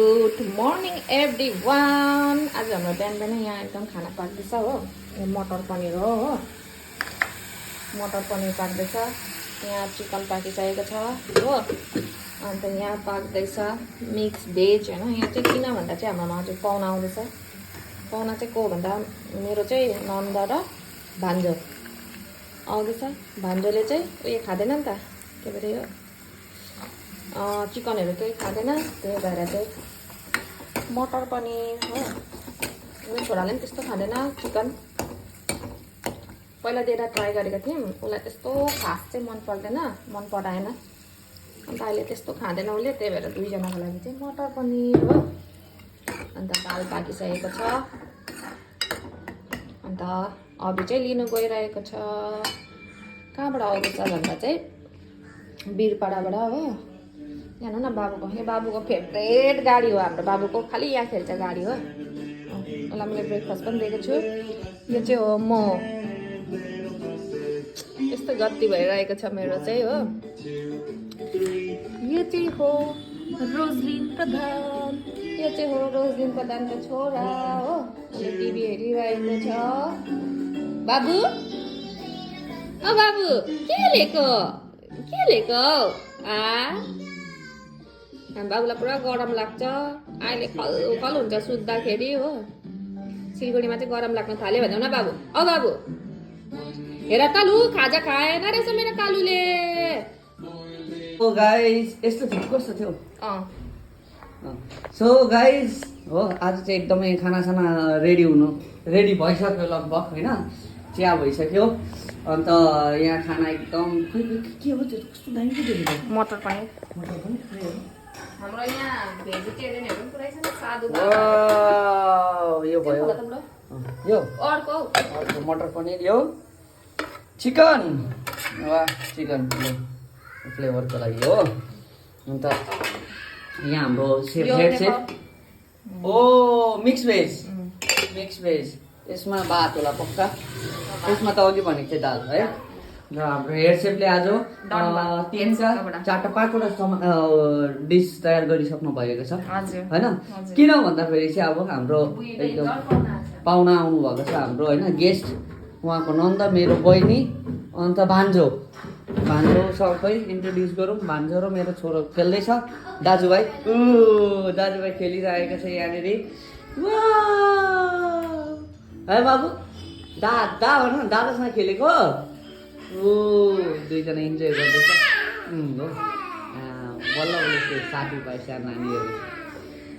Good morning every one. आज हाम्रो बिहान बिहान यहाँ एकदम खाना पाक्दैछ हो। यो मटर पनिर हो मटर पनिर पाक्दैछ। यहाँ चिकन पाकिसकेको छ हो। अन्त यहाँ पाक्दैछ मिक्स भेज होइन। यहाँ चाहिँ किन भन्दा चाहिँ हाम्रोमा आज पाहुना आउँदैछ। पाहुना चाहिँ को भन्दा मेरो चाहिँ नन्द र भान्जो आउँदैछ। भान्जोले चाहिँ उयो खाँदैन नि त, के भन्छ यो चिकनहरू केही खाँदैन। त्यही भएर चाहिँ मटर पनिर हो। मेरो छोराले पनि त्यस्तो खाँदैन चिकन। पहिला दिएर ट्राई गरेको थियौँ, उसलाई त्यस्तो खास चाहिँ मन पर्दैन, मन पराएन। अन्त अहिले त्यस्तो खाँदैन उसले, त्यही भएर दुईजनाको लागि चाहिँ मटर पनिर हो। अन्त दाल पाकिसकेको छ। अन्त अभी चाहिँ लिनु गइरहेको छ। कहाँबाट आउँदैछ भन्दा चाहिँ वीरपाडाबाट हो। यहाँ न बाबुको, यो बाबुको फेभरेट गाडी हो। हाम्रो बाबुको खालि यहाँ खेल्छ गाडी हो। उसलाई मैले ब्रेकफास्ट पनि दिएको छु। यो चाहिँ हो म। यस्तो गति भइरहेको छ मेरो चाहिँ हो। यो चाहिँ हो रोजलिन प्रधान। यो चाहिँ हो रोजलिन प्रधानको छोरा हो। उसले टिभी हेरिरहेको छ। बाबु ओ बाबु के लेको बाबुलाई पुरा गरम लाग्छ। अहिले खल हुन्छ सुत्दाखेरि हो। सिलगढीमा चाहिँ गरम लाग्न थाल्यो भन्दा न बाबु। औ बाबु हेर त लु, खाजा खाएन रहेछ मेरो कालुले। सो गाइस यस्तो थियो, कस्तो थियो? सो गाइस हो, आज चाहिँ एकदमै खानासाना रेडी भइसक्यो लगभग होइन। चिया भइसक्यो। अन्त यहाँ खाना एकदम के हो त्यो, कस्तो दामी के देखेको? मटर पनिर खायो। हाम्रो यहाँ भेजिटेरियनहरू पनि पुरै छ नि, साधु यो भयो, यो अर्को मटर पनिर, यो चिकन। वाह चिकन फ्लेभरको लागि हो। अन्त यहाँ हाम्रो सेफ ओ मिक्स भेज यसमा भात होला पक्का। यसमा त अघि भनेको थिएँ दाल है। र हाम्रो हेयर सेफले आज 4-5वटा डिस तयार गरिसक्नु भएको छ होइन। किन भन्दाखेरि चाहिँ अब हाम्रो एकदम पाहुना आउनु भएको छ हाम्रो होइन, गेस्ट। उहाँको नन्द, मेरो बहिनी, अन्त भान्जो सबै इन्ट्रोड्युस गरौँ। भान्जो र मेरो छोरो खेल्दैछ। दाजुभाइ खेलिरहेको छ यहाँनिर। है बाबु, दादा भन, दादासँग खेलेको। दुईजना इन्जोय गर्दैछ हो। बल्ल साथीभाइ सानो नानीहरू